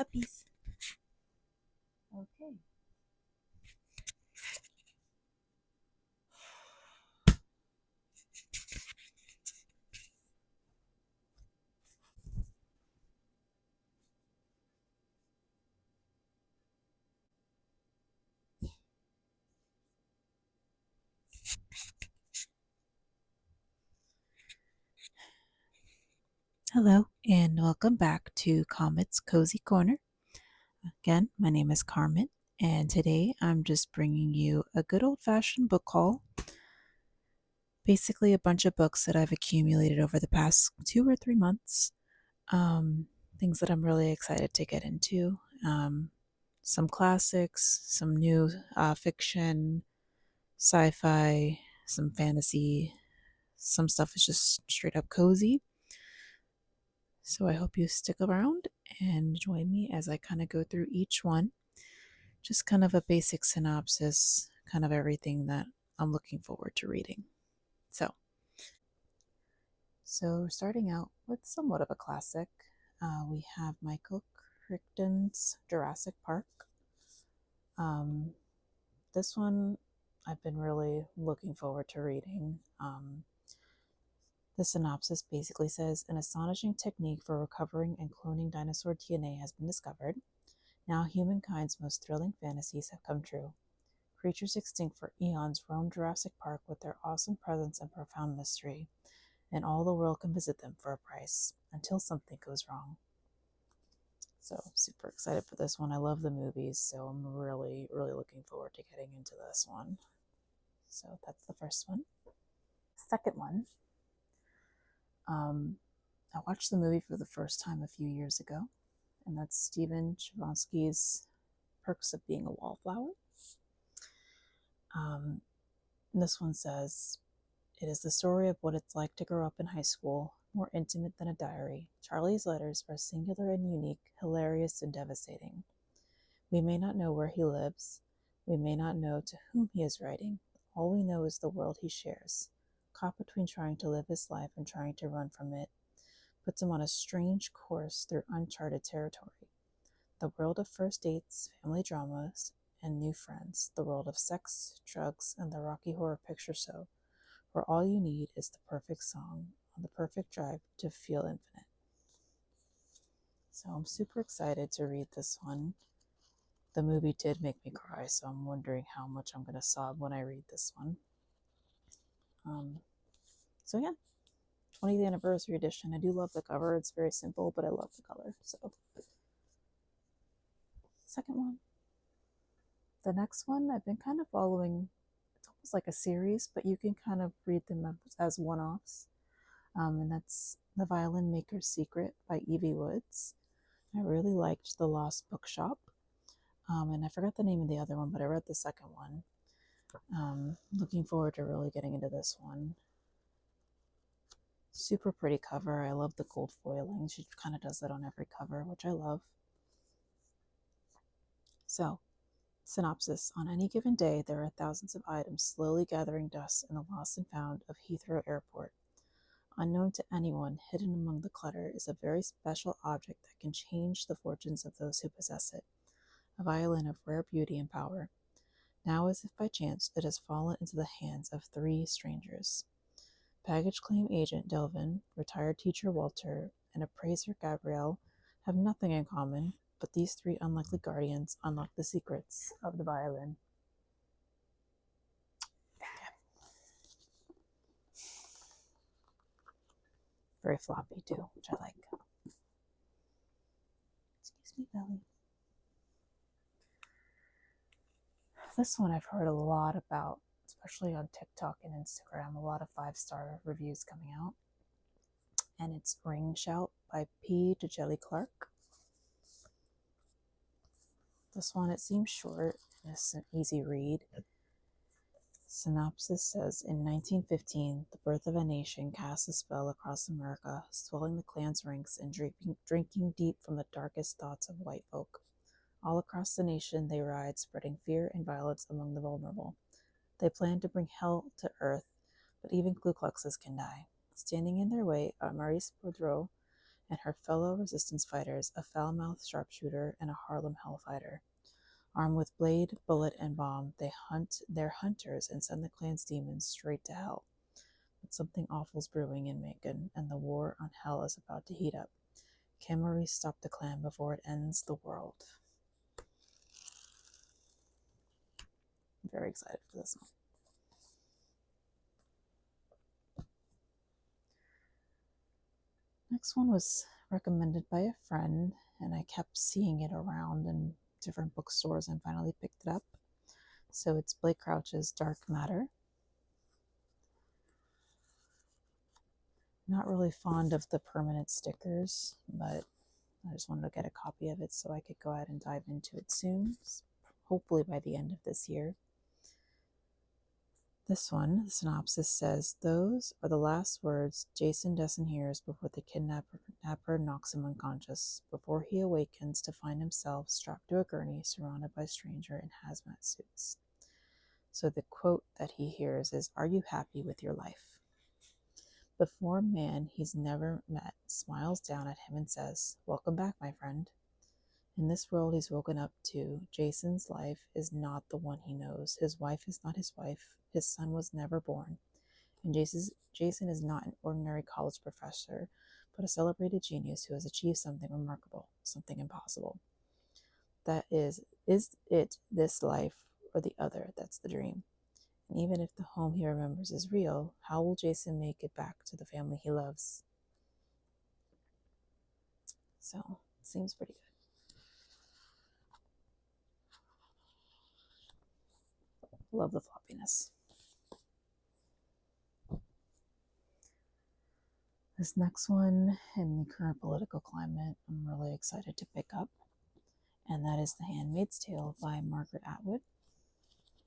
puppies. Okay. Hello, and welcome back to Comet's Cozy Corner. Again, my name is Carmen, and today I'm just bringing you a good old fashioned book haul. Basically, a bunch of books that I've accumulated over the past 2 or 3 months. Um, Things that I'm really excited to get into. Some classics, some new fiction, sci fi, some fantasy. Some stuff is just straight up cozy. So I hope you stick around and join me as I kind of go through each one. Just kind of a basic synopsis, kind of everything that I'm looking forward to reading. So starting out with somewhat of a classic, we have Michael Crichton's Jurassic Park. Um, this one I've been really looking forward to reading. The synopsis basically says an astonishing technique for recovering and cloning dinosaur DNA has been discovered. Now humankind's most thrilling fantasies have come true. Creatures extinct for eons roam Jurassic Park with their awesome presence and profound mystery, and all the world can visit them for a price until something goes wrong. So, super excited for this one. I love the movies, so I'm really, really looking forward to getting into this one. So, that's the first one. Second one, I watched the movie for the first time a few years ago, and that's Stephen Chbosky's Perks of Being a Wallflower. This one says, it is the story of what it's like to grow up in high school, more intimate than a diary. Charlie's letters are singular and unique, hilarious and devastating. We may not know where he lives. We may not know to whom he is writing. All we know is the world he shares. Caught between trying to live his life and trying to run from it, puts him on a strange course through uncharted territory. The world of first dates, family dramas, and new friends. The world of sex, drugs, and the Rocky Horror Picture Show, where all you need is the perfect song on the perfect drive to feel infinite. So I'm super excited to read this one. The movie did make me cry, so I'm wondering how much I'm going to sob when I read this one. So yeah, 20th anniversary edition. I do love the cover. It's very simple, but I love the color. So, second one. The next one I've been kind of following. It's almost like a series, but you can kind of read them as one-offs. And that's The Violin Maker's Secret by Evie Woods. I really liked The Lost Bookshop. And I forgot the name of the other one, but I read the second one. Looking forward to really getting into this one. Super pretty cover. I love the gold foiling. She kind of does that on every cover, which I love. So, synopsis. On any given day, there are thousands of items slowly gathering dust in the lost and found of Heathrow Airport. Unknown to anyone, hidden among the clutter is a very special object that can change the fortunes of those who possess it. A violin of rare beauty and power. Now, as if by chance, it has fallen into the hands of 3 strangers. Baggage claim agent Delvin, retired teacher Walter, and appraiser Gabrielle have nothing in common, but these 3 unlikely guardians unlock the secrets of the violin. Very floppy too, which I like. Excuse me, belly. This one I've heard a lot about, especially on TikTok and Instagram. A lot of 5-star reviews coming out. And it's Ring Shout by P. Djeli Clark. This one, it seems short. It's an easy read. Synopsis says, in 1915, the birth of a nation casts a spell across America, swelling the clan's ranks and drinking deep from the darkest thoughts of white folk. All across the nation they ride, spreading fear and violence among the vulnerable. They plan to bring hell to earth, but even Ku Kluxes can die. Standing in their way are Maurice Boudreau and her fellow resistance fighters, a foul-mouthed sharpshooter and a Harlem hellfighter. Armed with blade, bullet, and bomb, they hunt their hunters and send the clan's demons straight to hell. But something awful's brewing in Macon, and the war on hell is about to heat up. Can Maurice stop the clan before it ends the world? I'm very excited for this one. Next one was recommended by a friend, and I kept seeing it around in different bookstores and finally picked it up. So it's Blake Crouch's Dark Matter. Not really fond of the permanent stickers, but I just wanted to get a copy of it so I could go ahead and dive into it soon, hopefully by the end of this year. This one, the synopsis says, those are the last words Jason Desson hears before the kidnapper knocks him unconscious, before he awakens to find himself strapped to a gurney surrounded by strangers in hazmat suits. So the quote that he hears is, "Are you happy with your life?" Before a man he's never met smiles down at him and says, "Welcome back, my friend." In this world he's woken up to, Jason's life is not the one he knows. His wife is not his wife. His son was never born. And Jason is not an ordinary college professor, but a celebrated genius who has achieved something remarkable, something impossible. That is it this life or the other? That's the dream. And even if the home he remembers is real, how will Jason make it back to the family he loves? So, seems pretty good. Love the floppiness. This next one, in the current political climate, I'm really excited to pick up, and that is The Handmaid's Tale by Margaret Atwood.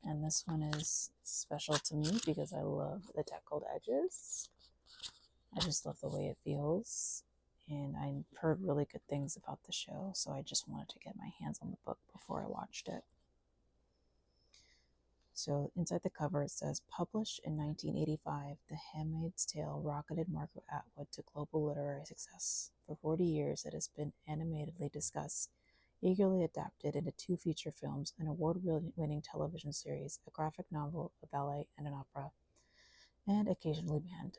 And this one is special to me because I love the deckled edges. I just love the way it feels, and I heard really good things about the show, so I just wanted to get my hands on the book before I watched it. So inside the cover it says, published in 1985, The Handmaid's Tale rocketed Margaret Atwood to global literary success. For 40 years it has been animatedly discussed, eagerly adapted into 2 feature films, an award-winning television series, a graphic novel, a ballet, and an opera, and occasionally banned.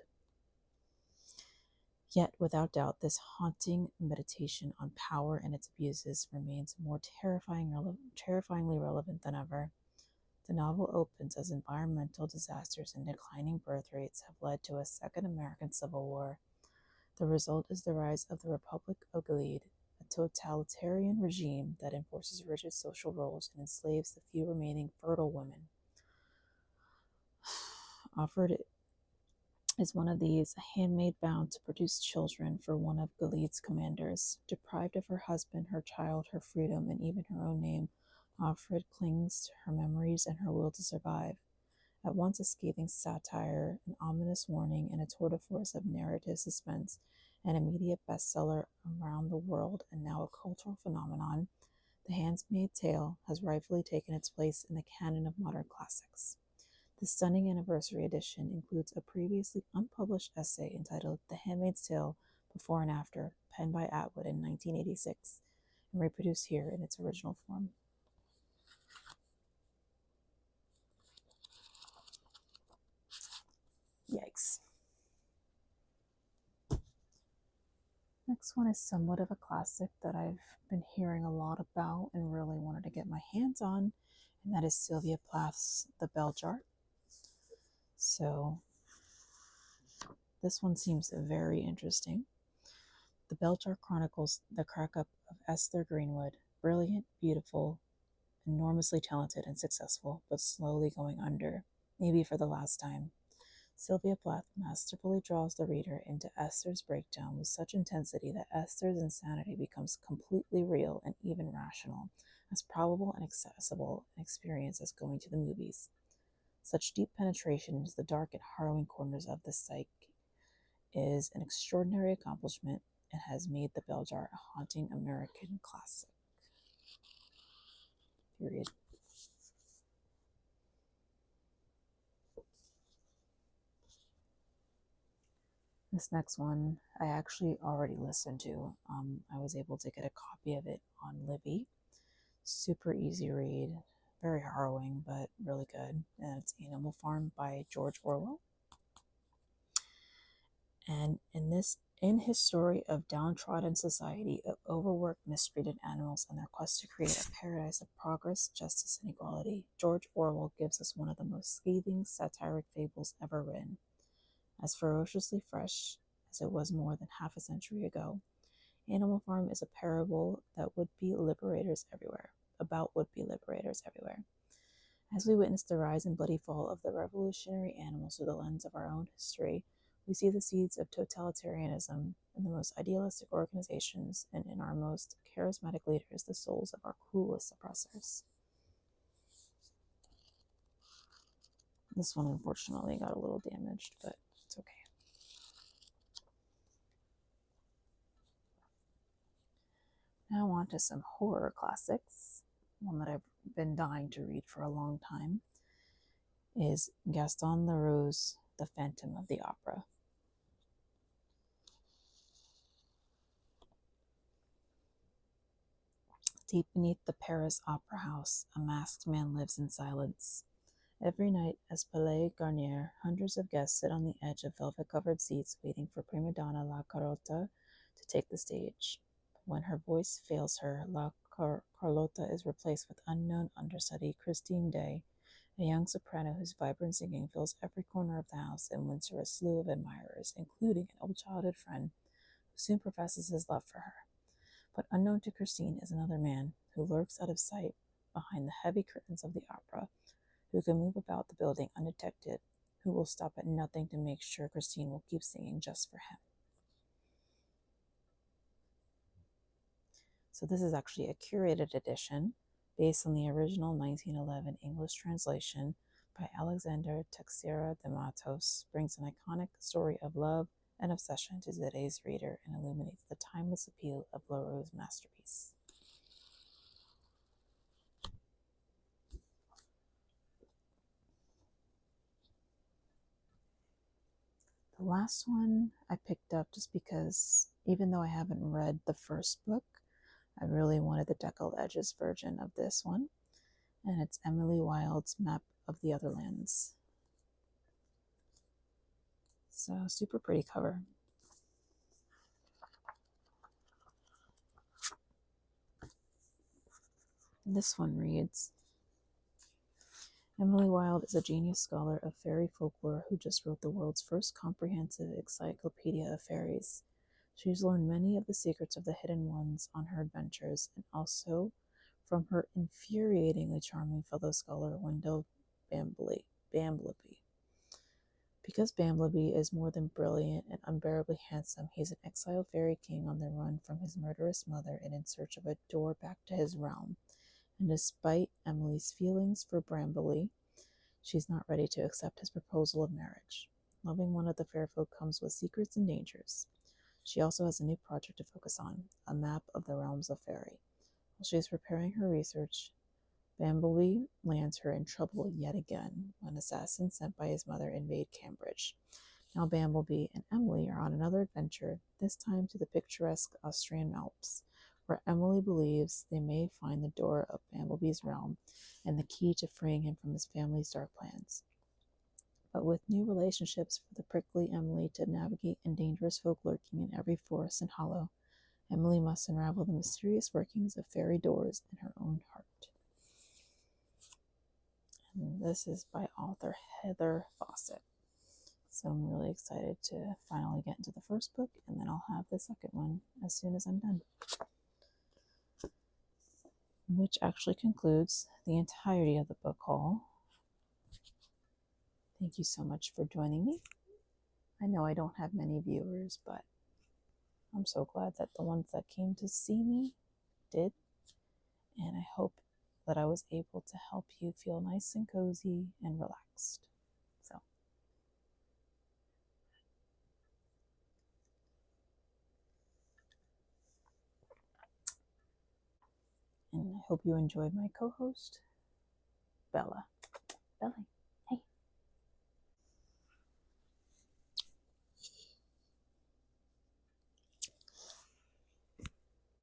Yet, without doubt, this haunting meditation on power and its abuses remains more terrifyingly relevant than ever. The novel opens as environmental disasters and declining birth rates have led to a second American Civil War. The result is the rise of the Republic of Gilead, a totalitarian regime that enforces rigid social roles and enslaves the few remaining fertile women. Offered is one of these, a handmaid bound to produce children for one of Gilead's commanders. Deprived of her husband, her child, her freedom, and even her own name, Offred clings to her memories and her will to survive. At once a scathing satire, an ominous warning, and a tour de force of narrative suspense, an immediate bestseller around the world and now a cultural phenomenon, The Handmaid's Tale has rightfully taken its place in the canon of modern classics. The stunning anniversary edition includes a previously unpublished essay entitled The Handmaid's Tale Before and After, penned by Atwood in 1986, and reproduced here in its original form. Yikes. Next one is somewhat of a classic that I've been hearing a lot about and really wanted to get my hands on, and that is Sylvia Plath's The Bell Jar. So this one seems very interesting. The Bell Jar chronicles the crack-up of Esther Greenwood, brilliant, beautiful, enormously talented and successful, but slowly going under, maybe for the last time. Sylvia Plath masterfully draws the reader into Esther's breakdown with such intensity that Esther's insanity becomes completely real and even rational, as probable and accessible an experience as going to the movies. Such deep penetration into the dark and harrowing corners of the psyche is an extraordinary accomplishment and has made The Bell Jar a haunting American classic. Period. This next one I actually already listened to. I was able to get a copy of it on Libby. Super easy read, very harrowing, but really good. And it's Animal Farm by George Orwell. And in his story of downtrodden society, of overworked, mistreated animals and their quest to create a paradise of progress, justice, and equality, George Orwell gives us one of the most scathing satiric fables ever written. As ferociously fresh as it was more than half a century ago, Animal Farm is a parable that would-be liberators everywhere, about would-be liberators everywhere. As we witness the rise and bloody fall of the revolutionary animals through the lens of our own history, we see the seeds of totalitarianism in the most idealistic organizations and in our most charismatic leaders, the souls of our cruelest oppressors. This one unfortunately got a little damaged, but it's okay. Now on to some horror classics. One that I've been dying to read for a long time is Gaston Leroux's The Phantom of the Opera. Deep beneath the Paris Opera House, a masked man lives in silence. Every night, as Palais Garnier, hundreds of guests sit on the edge of velvet-covered seats waiting for prima donna La Carlotta to take the stage. When her voice fails her, La Carlotta is replaced with unknown understudy Christine Day, a young soprano whose vibrant singing fills every corner of the house and wins her a slew of admirers, including an old childhood friend who soon professes his love for her. But unknown to Christine is another man who lurks out of sight behind the heavy curtains of the opera, who can move about the building undetected, who will stop at nothing to make sure Christine will keep singing just for him. So this is actually a curated edition based on the original 1911 English translation by Alexander Teixeira de Matos, brings an iconic story of love and obsession to today's reader and illuminates the timeless appeal of Leroux's masterpiece. The last one I picked up just because, even though I haven't read the first book, I really wanted the Deckled Edges version of this one, and it's Emily Wilde's Map of the Other Lands. So, super pretty cover. This one reads, Emily Wilde is a genius scholar of fairy folklore who just wrote the world's first comprehensive encyclopedia of fairies. She's learned many of the secrets of the hidden ones on her adventures, and also from her infuriatingly charming fellow scholar Wendell Bambleby. Because Bambleby is more than brilliant and unbearably handsome, he's an exiled fairy king on the run from his murderous mother and in search of a door back to his realm. And despite Emily's feelings for Brambleby, she's not ready to accept his proposal of marriage. Loving one of the fair folk comes with secrets and dangers. She also has a new project to focus on, a map of the realms of fairy. While she is preparing her research, Bambleby lands her in trouble yet again when assassins sent by his mother invade Cambridge. Now Bambleby and Emily are on another adventure, this time to the picturesque Austrian Alps, where Emily believes they may find the door of Bambleby's realm and the key to freeing him from his family's dark plans. But with new relationships for the prickly Emily to navigate and dangerous folk lurking in every forest and hollow, Emily must unravel the mysterious workings of fairy doors in her own heart. And this is by author Heather Fawcett. So I'm really excited to finally get into the first book, and then I'll have the second one as soon as I'm done. Which actually concludes the entirety of the book haul. Thank you so much for joining me. I know I don't have many viewers, but I'm so glad that the ones that came to see me did. And I hope that I was able to help you feel nice and cozy and relaxed. So, and I hope you enjoyed my co-host, Bella. Belly.